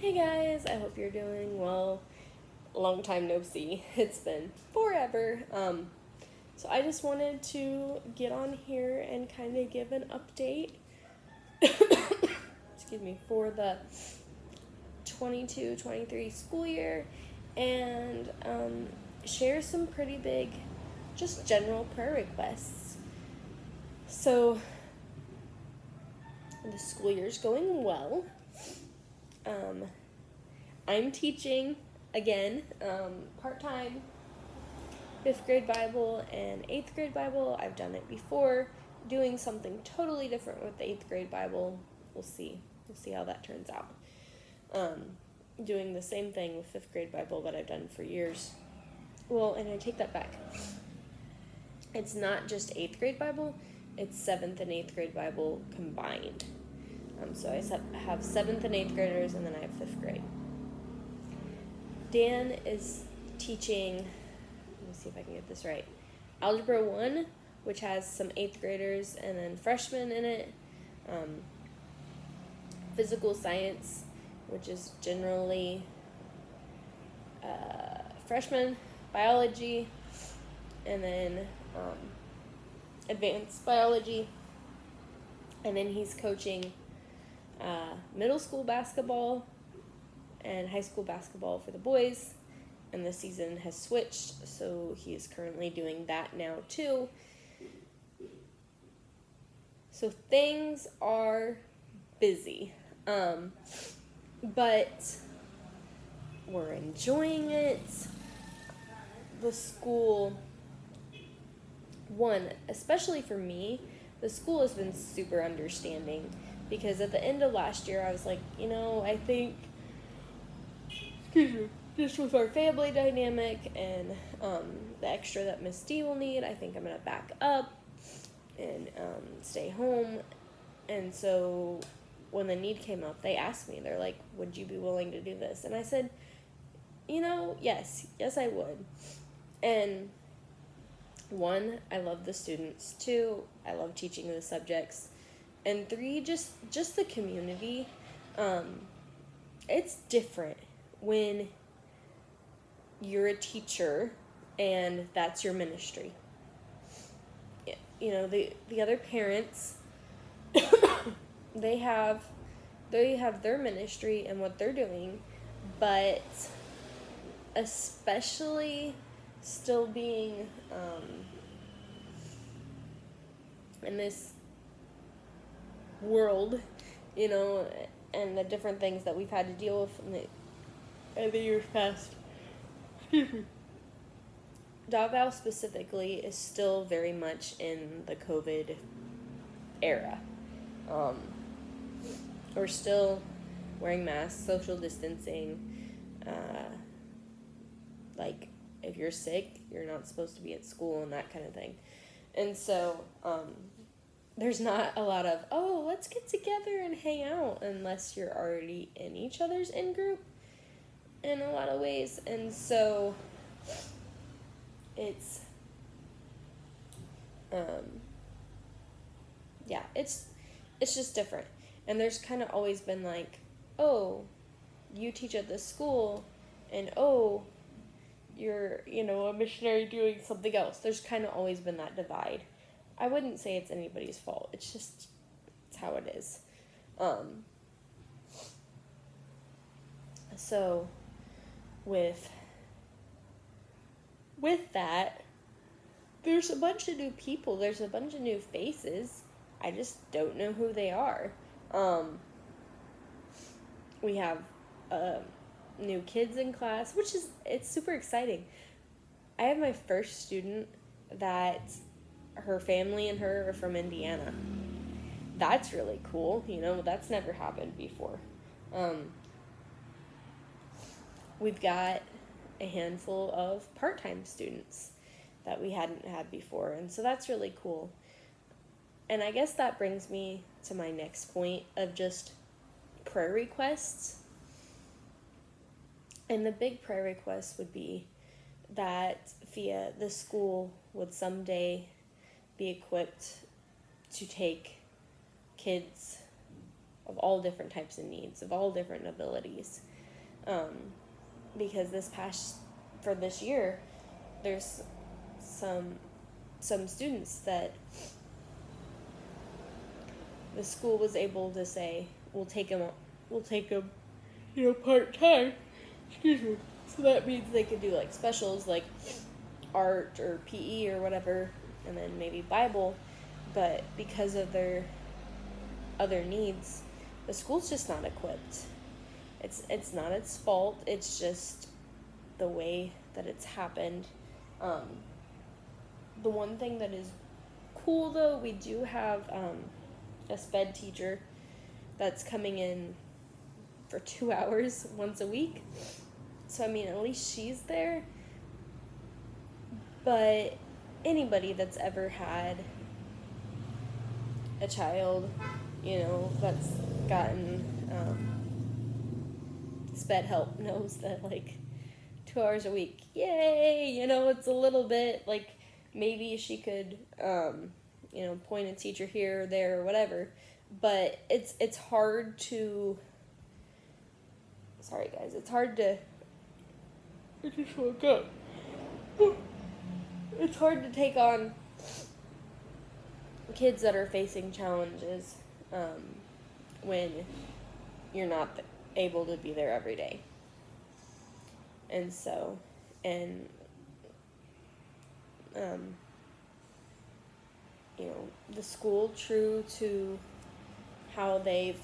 Hey guys, I hope you're doing well. Long time no see. It's been forever. So I just wanted to get on here and kind of give an update. Excuse me, for the 22-23 school year and share some pretty big, just general prayer requests. So the school year's going well. I'm teaching again, part-time, 5th grade Bible and 8th grade Bible. I've done it before, doing something totally different with the 8th grade Bible. We'll see how that turns out. Doing the same thing with 5th grade Bible that I've done for years. Well, and I take that back. It's not just 8th grade Bible, it's 7th and 8th grade Bible combined. So I have 7th and 8th graders, and then I have 5th grade. Dan is teaching, let me see if I can get this right, Algebra 1, which has some 8th graders and then freshmen in it. Physical Science, which is generally freshmen. Biology, and then Advanced Biology. And then he's coaching middle school basketball and high school basketball for the boys, and the season has switched, so he is currently doing that now too. So things are busy, but we're enjoying it. The school, especially for me, the school has been super understanding, because at the end of last year I was like, I think just with our family dynamic and the extra that Miss D will need, I think I'm going to back up and stay home. And so when the need came up, they asked me, they're like, would you be willing to do this? And I said, yes I would. And 1, I love the students. 2, I love teaching the subjects. And 3, just the community. It's different when you're a teacher and that's your ministry. The other parents, they have their ministry and what they're doing, but especially still being in this world, and the different things that we've had to deal with in the years past. Davao specifically is still very much in the COVID era. We're still wearing masks, social distancing. Like, if you're sick, you're not supposed to be at school and that kind of thing. And so, there's not a lot of, let's get together and hang out, unless you're already in each other's in-group in a lot of ways. And so it's, it's just different. And there's kind of always been like, you teach at this school, and you're, a missionary doing something else. There's kind of always been that divide. I wouldn't say it's anybody's fault. It's how it is. So with that, there's a bunch of new people. There's a bunch of new faces. I just don't know who they are. We have new kids in class, it's super exciting. I have my first student that her family and her are from Indiana. That's really cool. That's never happened before. We've got a handful of part-time students that we hadn't had before, and so that's really cool. And I guess that brings me to my next point of just prayer requests. And the big prayer request would be that the school would someday be equipped to take kids of all different types of needs, of all different abilities. Because for this year, there's some students that the school was able to say, we'll take them, part-time. Excuse me. So that means they could do like specials like art or PE or whatever, and then maybe Bible, but because of their other needs, the school's just not equipped. It's not its fault, it's just the way that it's happened. The one thing that is cool though, we do have a SPED teacher that's coming in for 2 hours once a week. So I mean, at least she's there. But anybody that's ever had a child, that's gotten SPED help knows that, like, 2 hours a week, yay, it's a little bit, like, maybe she could, point a teacher here or there or whatever, but it's hard to, sorry guys, it's hard to, I just woke up. It's hard to take on kids that are facing challenges when you're not able to be there every day. And so, the school, true to how they've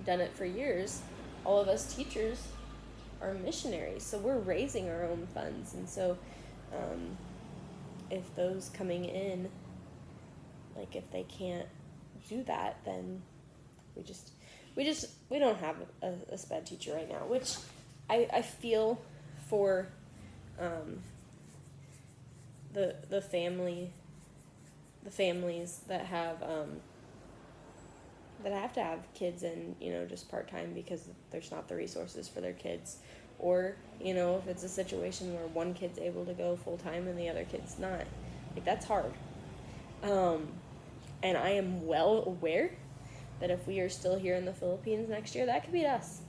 done it for years, all of us teachers are missionaries, so we're raising our own funds. And so if those coming in, like, if they can't do that, then we don't have a SPED teacher right now, which I feel for the families that have to have kids in, just part-time because there's not the resources for their kids, or if it's a situation where one kid's able to go full-time and the other kid's not, like, that's hard. And I am well aware that if we are still here in the Philippines next year, that could be us.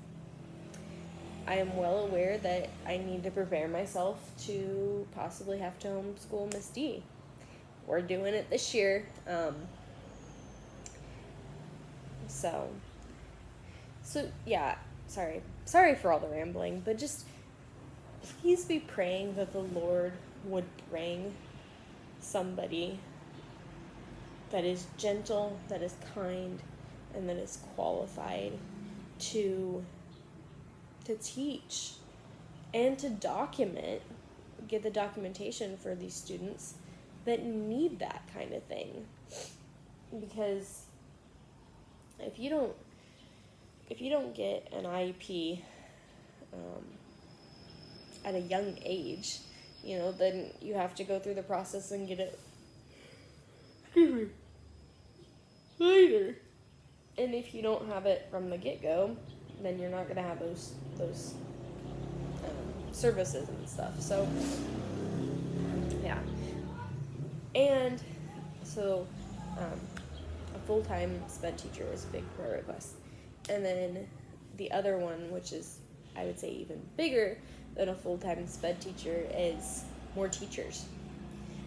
I am well aware that I need to prepare myself to possibly have to homeschool Miss D. We're doing it this year. So yeah, sorry for all the rambling, but just please be praying that the Lord would bring somebody that is gentle, that is kind, and that is qualified to teach and to get the documentation for these students that need that kind of thing. Because if you don't get an IEP at a young age, then you have to go through the process and get it later. And if you don't have it from the get-go, then you're not going to have those services and stuff. So, yeah. And so, a full-time SPED teacher is a big prayer request. And then the other one, which is, I would say, even bigger than a full-time SPED teacher, is more teachers.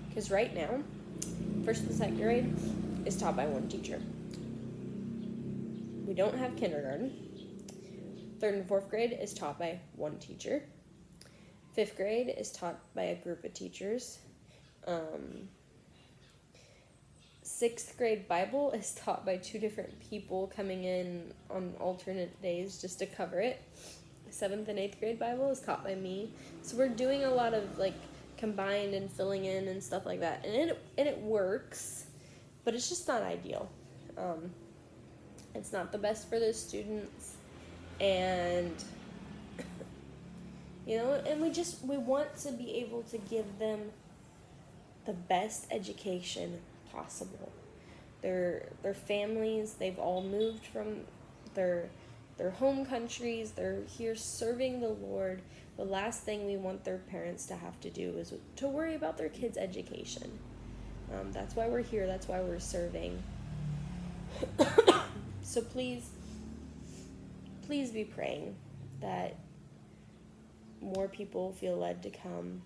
Because right now, 1st and 2nd grade is taught by one teacher. We don't have kindergarten. 3rd and 4th grade is taught by one teacher. 5th grade is taught by a group of teachers. 6th grade Bible is taught by 2 different people coming in on alternate days just to cover it. 7th and 8th grade Bible is taught by me. So we're doing a lot of, like, combined and filling in and stuff like that. And it works, but it's just not ideal. It's not the best for the students, and and we want to be able to give them the best education possible. Their families, they've all moved from their home countries. They're here serving the Lord. The last thing we want their parents to have to do is to worry about their kids' education. That's why we're here. That's why we're serving. So please be praying that more people feel led to come.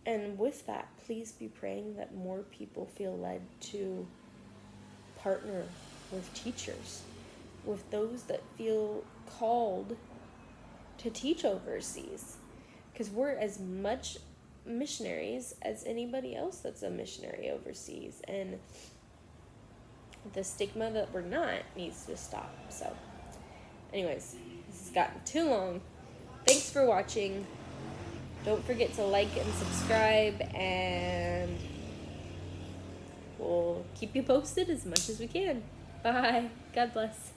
And with that, please be praying that more people feel led to partner with teachers, with those that feel called to teach overseas. Because we're as much missionaries as anybody else that's a missionary overseas. And the stigma that we're not needs to stop. So, anyways, this has gotten too long. Thanks for watching. Don't forget to like and subscribe, and we'll keep you posted as much as we can. Bye. God bless.